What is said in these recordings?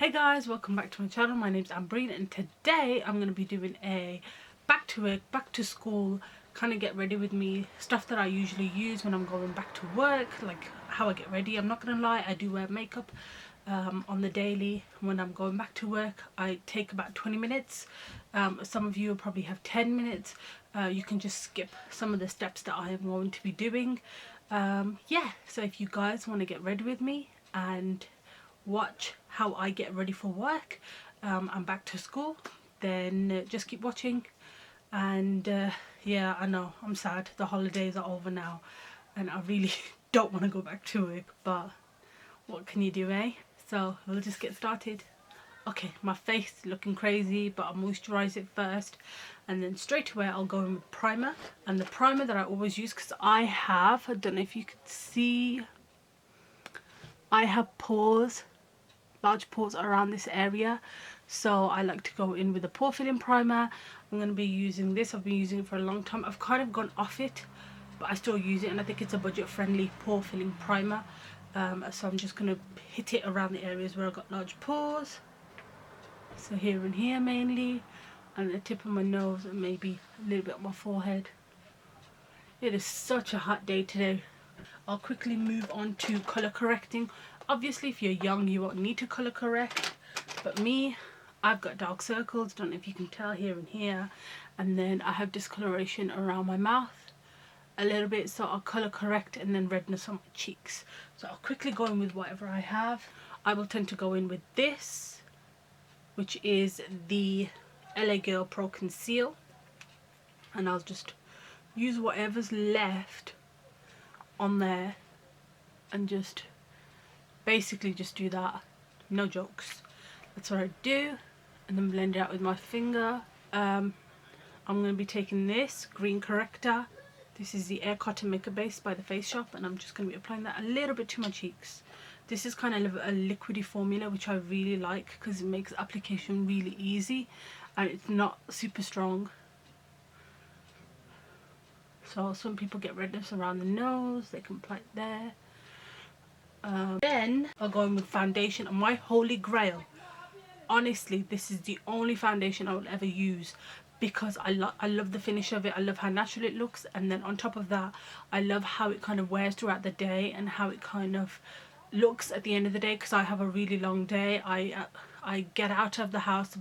Hey guys, welcome back to my channel. My name's Ambreen and today I'm going to be doing a back to work, back to school, kind of get ready with me, stuff that I usually use when I'm going back to work, like how I get ready. I'm not going to lie, I do wear makeup on the daily when I'm going back to work. I take about 20 minutes. Some of you will probably have 10 minutes. You can just skip some of the steps that I am going to be doing. Yeah, so if you guys want to get ready with me and watch how I get ready for work and back to school, then just keep watching. And yeah, I know I'm sad, the holidays are over now and I really don't want to go back to work, but what can you do, eh? So we'll just get started. Okay, my face is looking crazy, but I'll moisturize it first and then straight away I'll go in with primer. And the primer that I always use, because I don't know if you could see, I have pores, large pores around this area, so I like to go in with a pore filling primer. I'm going to be using this. I've been using it for a long time. I've kind of gone off it, but I still use it, and I think it's a budget friendly pore filling primer. So I'm just going to hit it around the areas where I've got large pores, so here and here mainly, and the tip of my nose, and maybe a little bit on my forehead. It is such a hot day today. I'll quickly move on to colour correcting. Obviously if you're young you won't need to colour correct, but me, I've got dark circles, don't know if you can tell, here and here, and then I have discoloration around my mouth a little bit, so I'll colour correct, and then redness on my cheeks. So I'll quickly go in with whatever I have. I will tend to go in with this, which is the LA Girl Pro Conceal, and I'll just use whatever's left on there and just basically just do that, no jokes, that's what I do, and then blend it out with my finger. I'm going to be taking this green corrector. This is the Air Cotton Makeup Base by the Face Shop, and I'm just going to be applying that a little bit to my cheeks. This is kind of a liquidy formula, which I really like because it makes application really easy and it's not super strong. So some people get redness around the nose, they can apply it there. Then I'll go in with foundation, and my holy grail, honestly this is the only foundation I will ever use because I love the finish of it. I love how natural it looks, and then on top of that I love how it kind of wears throughout the day and how it kind of looks at the end of the day, because I have a really long day. I get out of the house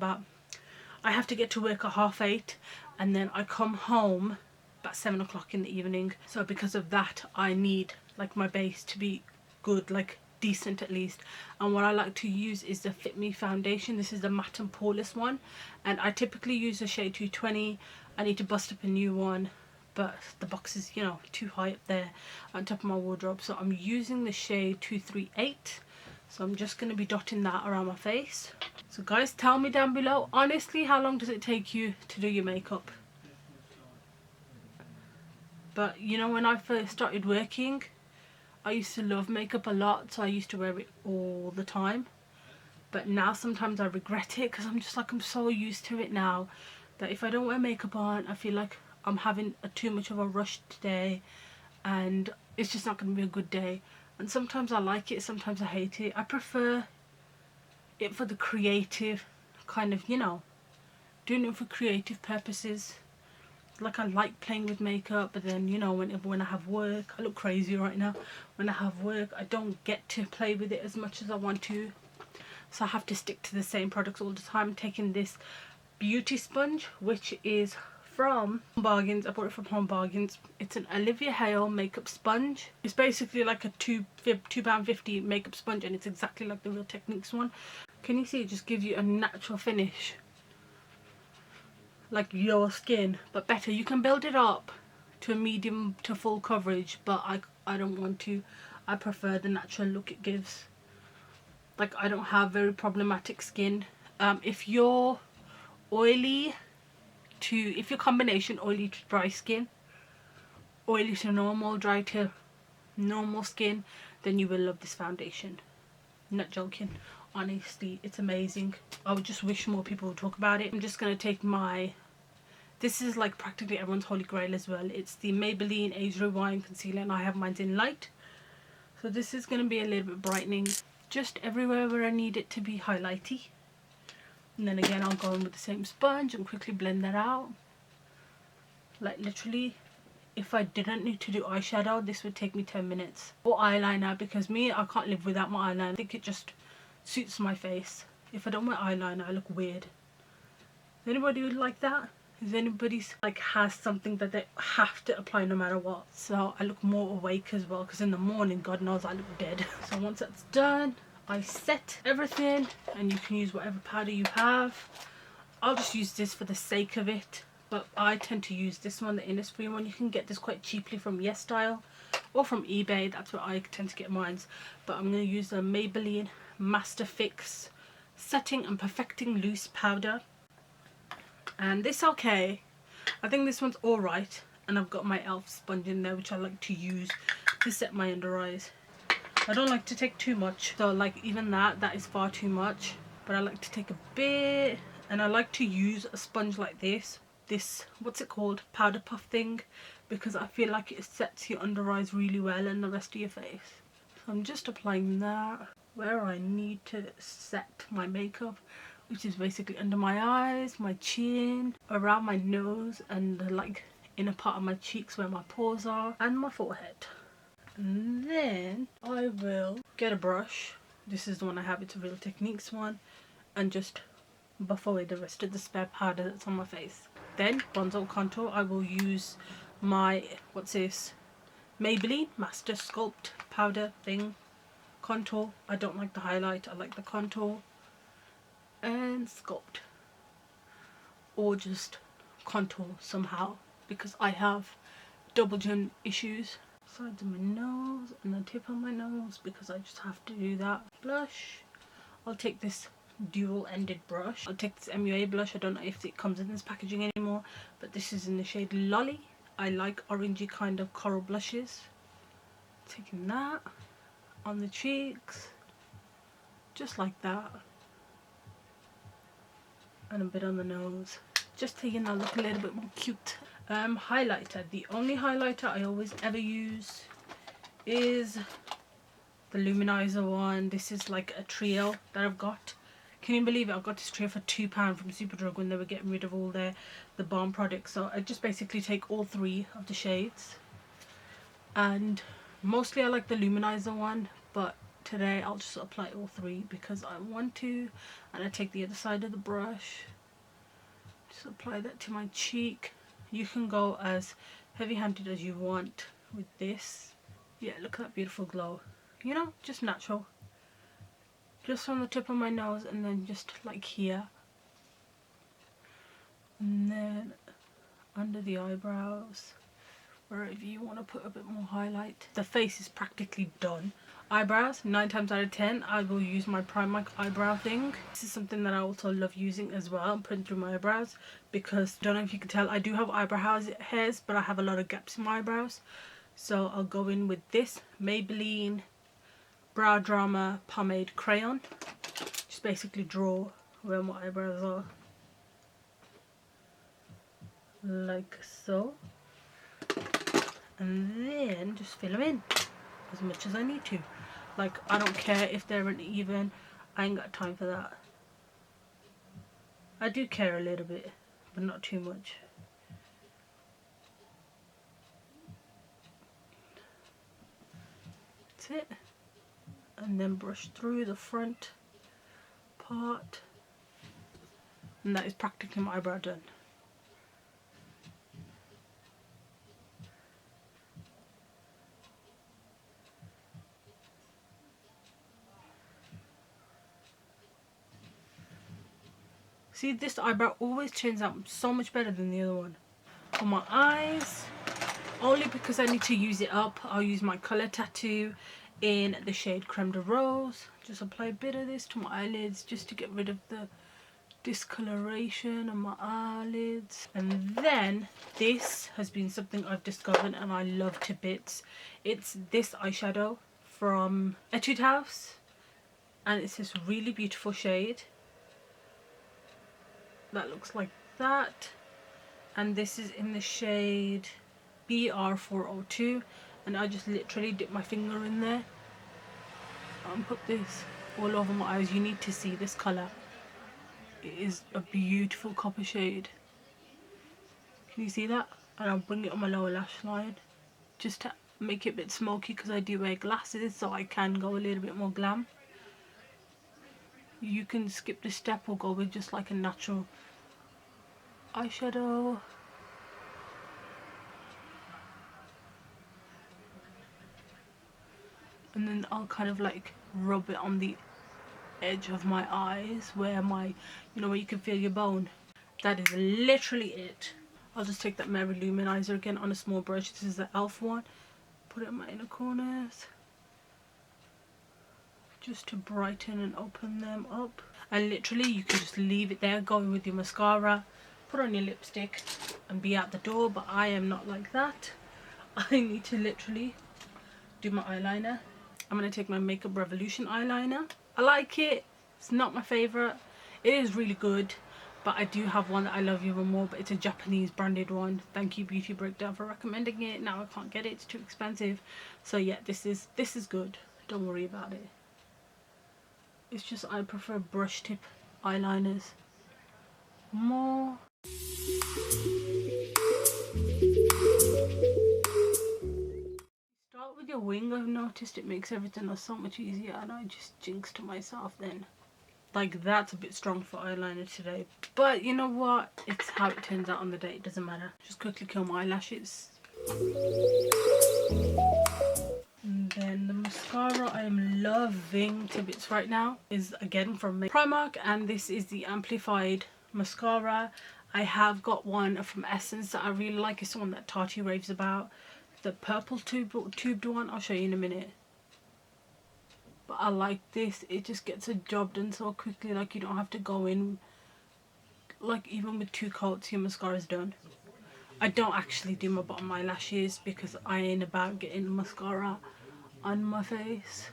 I have to get to work at 8:30, and then I come home about 7 o'clock in the evening. So because of that I need like my base to be good, like decent at least. And what I like to use is the Fit Me foundation. This is the matte and poreless one, and I typically use the shade 220. I need to bust up a new one, but the box is, you know, too high up there on top of my wardrobe, so I'm using the shade 238. So I'm just going to be dotting that around my face. So guys, tell me down below, honestly, how long does it take you to do your makeup? But you know, when I first started working, I used to love makeup a lot, so I used to wear it all the time. But now sometimes I regret it because I'm just like, I'm so used to it now that if I don't wear makeup on, I feel like I'm having too much of a rushed day and it's just not going to be a good day. And sometimes I like it, sometimes I hate it. I prefer it for the creative kind of, you know, doing it for creative purposes. Like, I like playing with makeup, but then, you know, when I have work, I look crazy right now, when I have work I don't get to play with it as much as I want to, so I have to stick to the same products all the time. I'm taking this beauty sponge, which is from Bargains. I bought it from Home Bargains. It's an Olivia Hale makeup sponge. It's basically like a £2.50 makeup sponge, and it's exactly like the Real Techniques one. Can you see? It just gives you a natural finish, like your skin, but better. You can build it up to a medium to full coverage, but I don't want to. I prefer the natural look it gives. Like, I don't have very problematic skin. If you're oily to, if you're combination oily to dry skin, oily to normal, dry to normal skin, then you will love this foundation. Not joking, honestly, it's amazing. I would just wish more people would talk about it. I'm just going to take my, this is like practically everyone's holy grail as well. It's the Maybelline Age Rewind Concealer, and I have mine in light. So this is going to be a little bit brightening. just everywhere where I need it to be highlighty. And then again I'll go in with the same sponge and quickly blend that out. Like literally, if I didn't need to do eyeshadow, this would take me 10 minutes. Or eyeliner, because I can't live without my eyeliner. I think it just suits my face. If I don't wear eyeliner, I look weird. Is anybody like that? Is anybody like has something that they have to apply no matter what? So I look more awake as well, because in the morning, God knows, I look dead. So once that's done, I set everything, and you can use whatever powder you have. I'll just use this for the sake of it, but I tend to use this one, the Innisfree one. You can get this quite cheaply from YesStyle or from eBay. That's where I tend to get mine. But I'm going to use the Maybelline MasterFix Setting and Perfecting Loose Powder. And this, okay, I think this one's alright. And I've got my e.l.f. sponge in there, which I like to use to set my under eyes. I don't like to take too much, so like even that is far too much. But I like to take a bit, and I like to use a sponge like this, what's it called, powder puff thing, because I feel like it sets your under eyes really well and the rest of your face. So I'm just applying that where I need to set my makeup, which is basically under my eyes, my chin, around my nose, and the like inner part of my cheeks where my pores are, and my forehead. And then I will get a brush. This is the one I have, it's a Real Techniques one, and just buff away the rest of the spare powder that's on my face. Then bronzer contour, I will use my, what's this, Maybelline Master Sculpt powder thing, contour. I don't like the highlight, I like the contour, and sculpt, or just contour somehow, because I have double chin issues. Sides of my nose and the tip of my nose, because I just have to do that. Blush, I'll take this dual ended brush. I'll take this MUA blush. I don't know if it comes in this packaging anymore, but this is in the shade Lolly. I like orangey kind of coral blushes. Taking that on the cheeks, just like that, and a bit on the nose, just to, you know, look a little bit more cute. Highlighter, the only highlighter I always ever use is the Luminizer one. This is like a trio that I've got. Can you believe it? I got this trio for £2 from Superdrug when they were getting rid of all the Balm products. So I just basically take all three of the shades, and mostly I like the Luminizer one, but today I'll just apply all three because I want to. And I take the other side of the brush, just apply that to my cheek. You can go as heavy-handed as you want with this. Yeah, look at that beautiful glow. You know, just natural. Just from the tip of my nose, and then just like here. And then under the eyebrows, wherever you want to put a bit more highlight. The face is practically done. Eyebrows, 9 times out of 10 I will use my Primark eyebrow thing. This is something that I also love using as well, and putting through my eyebrows, because I don't know if you can tell, I do have eyebrow hairs, but I have a lot of gaps in my eyebrows. So I'll go in with this Maybelline Brow Drama Pomade Crayon. Just basically draw where my eyebrows are, like so, and then just fill them in as much as I need to. Like, I don't care if they're uneven, I ain't got time for that. I do care a little bit, but not too much. That's it. And then brush through the front part, and that is practically my eyebrow done. See, this eyebrow always turns out so much better than the other one. For my eyes, only because I need to use it up, I'll use my colour tattoo in the shade Creme de Rose. Just apply a bit of this to my eyelids just to get rid of the discoloration on my eyelids. And then this has been something I've discovered and I love to bits. It's this eyeshadow from Etude House, and it's this really beautiful shade that looks like that, and this is in the shade BR402, and I just literally dip my finger in there and put this all over my eyes. You need to see this colour. It is a beautiful copper shade. Can you see that? And I'll bring it on my lower lash line just to make it a bit smoky, because I do wear glasses, so I can go a little bit more glam. You can skip this step or go with just like a natural eyeshadow. And then I'll kind of like rub it on the edge of my eyes where my, you know, where you can feel your bone. That is literally it. I'll just take that Mary Luminizer again on a small brush. This is the e.l.f. one. Put it in my inner corners just to brighten and open them up. And literally you can just leave it there, go in with your mascara, put on your lipstick and be out the door. But I am not like that. I need to literally do my eyeliner. I'm going to take my Makeup Revolution eyeliner. I like it. It's not my favourite. It is really good. But I do have one that I love even more. But it's a Japanese branded one. Thank you Beauty Breakdown for recommending it. Now I can't get it. It's too expensive. So yeah, this is good. Don't worry about it. It's just I prefer brush tip eyeliners more. Start with your wing. I've noticed it makes everything so much easier, and I just jinxed myself then. Like, that's a bit strong for eyeliner today, but you know what, it's how it turns out on the day. It doesn't matter. Just quickly curl my eyelashes. And then the mascara I am loving to bits right now is again from Primark, and this is the Amplified mascara. I have got one from Essence that I really like. It's the one that Tati raves about, the purple tubed one. I'll show you in a minute. But I like this. It just gets a job done so quickly. Like, you don't have to go in, like, even with 2 coats your mascara is done. I don't actually do my bottom eyelashes because I ain't about getting mascara on my face.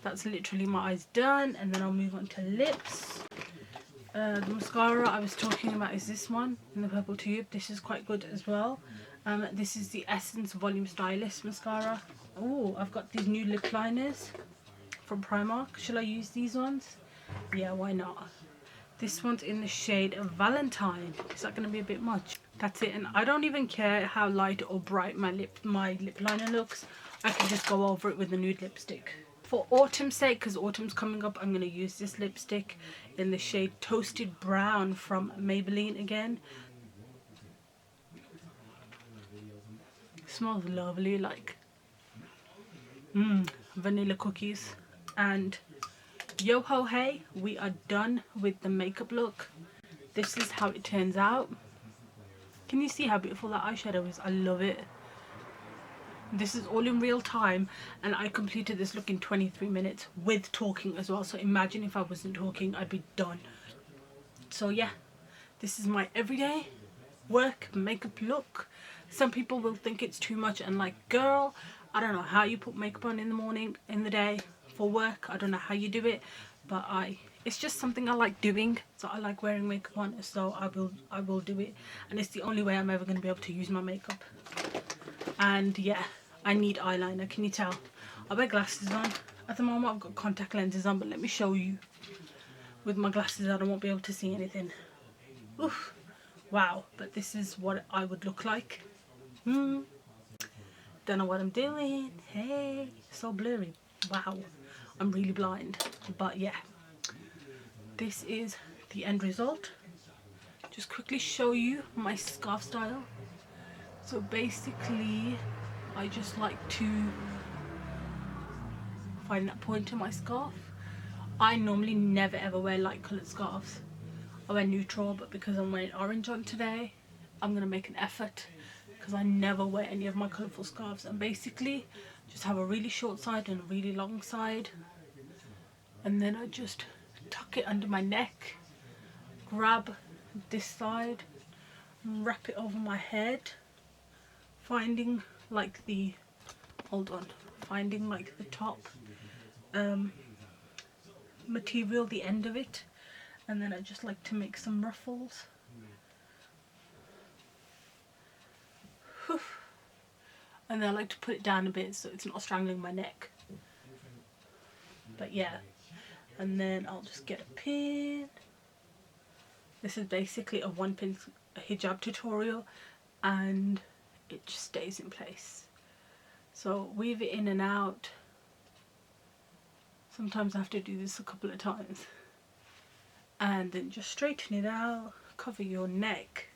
That's literally my eyes done. And then I'll move on to lips. The mascara I was talking about is this one in the purple tube. This is quite good as well. This is the Essence Volume Stylist mascara. Oh, I've got these new lip liners from Primark. Shall I use these ones? Yeah, why not? This one's in the shade of Valentine. Is that going to be a bit much? That's it. And I don't even care how light or bright my lip liner looks. I can just go over it with a nude lipstick. For autumn's sake, because autumn's coming up, I'm going to use this lipstick in the shade Toasted Brown from Maybelline again. It smells lovely, like vanilla cookies. And yo ho hey, we are done with the makeup look. This is how it turns out. Can you see how beautiful that eyeshadow is? I love it. This is all in real time, and I completed this look in 23 minutes with talking as well. So imagine if I wasn't talking, I'd be done. So yeah, this is my everyday work makeup look. Some people will think it's too much and like, girl, I don't know how you put makeup on in the morning, in the day, for work. I don't know how you do it, but it's just something I like doing. So I like wearing makeup on, so I will do it, and it's the only way I'm ever going to be able to use my makeup. And yeah, I need eyeliner. Can you tell? I wear glasses on. At the moment I've got contact lenses on, but let me show you. With my glasses on I won't be able to see anything. Oof. Wow, but this is what I would look like. Don't know what I'm doing. Hey, so blurry. Wow, I'm really blind. But yeah, this is the end result. Just quickly show you my scarf style. So basically, I just like to find that point in my scarf. I normally never ever wear light coloured scarves. I wear neutral, but because I'm wearing orange on today, I'm going to make an effort, because I never wear any of my colourful scarves. And basically, just have a really short side and a really long side. And then I just tuck it under my neck, grab this side, wrap it over my head, finding like the, finding like the top material, the end of it. And then I just like to make some ruffles. And then I like to put it down a bit so it's not strangling my neck. But yeah, and then I'll just get a pin. This is basically a 1-pin hijab tutorial, and it just stays in place. So weave it in and out. Sometimes I have to do this a couple of times. And then just straighten it out, cover your neck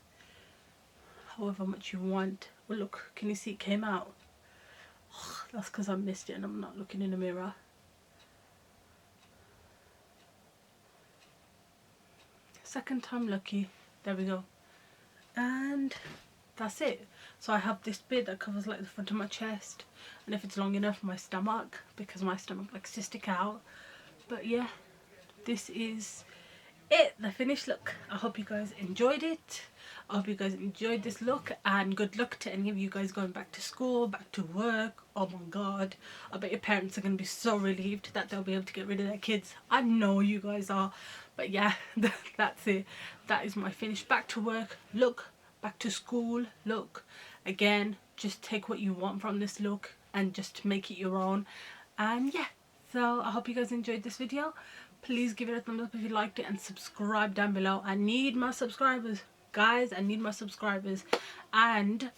however much you want. Well, look, can you see it came out? Oh, that's because I missed it and I'm not looking in the mirror. Second time lucky. There we go. And that's it. So I have this bit that covers like the front of my chest, and if it's long enough, my stomach, because my stomach likes to stick out. But yeah, this is it, the finished look. I hope you guys enjoyed it. I hope you guys enjoyed this look, and good luck to any of you guys going back to school, back to work. Oh my god, I bet your parents are going to be so relieved that they'll be able to get rid of their kids. I know you guys are. But yeah, that's it. That is my finished back to work look, back to school look. Again, just take what you want from this look and just make it your own. And yeah, so I hope you guys enjoyed this video. Please give it a thumbs up if you liked it, and subscribe down below. I need more subscribers, guys. I need more subscribers. And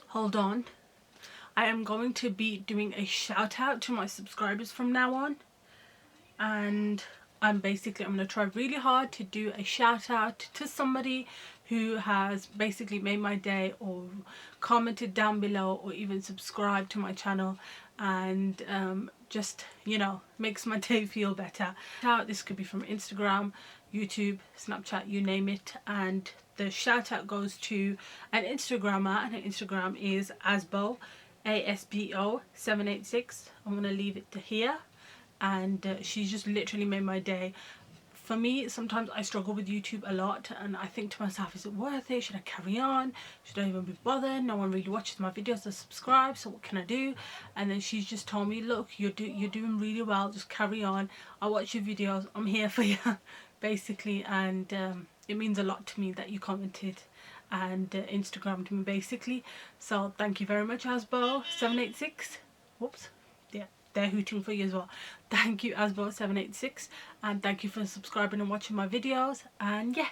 hold on, I am going to be doing a shout out to my subscribers from now on, and I'm going to try really hard to do a shout out to somebody who has basically made my day, or commented down below, or even subscribed to my channel, and just, you know, makes my day feel better. This could be from Instagram, YouTube, Snapchat, you name it. And the shout out goes to an Instagrammer, and her Instagram is Asbo, ASBO 786. I'm going to leave it to here. And she's just literally made my day. For me, sometimes I struggle with YouTube a lot, and I think to myself, is it worth it? Should I carry on? Should I even be bothered? No one really watches my videos or subscribes, so what can I do? And then she's just told me, look, you're doing really well, just carry on. I watch your videos, I'm here for you, basically. And it means a lot to me that you commented and Instagrammed me, basically. So thank you very much, Asbo786. Whoops. Yeah, they're hooting for you as well. Thank you, Asbo786, and thank you for subscribing and watching my videos. And yeah,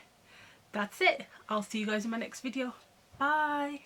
that's it. I'll see you guys in my next video. Bye.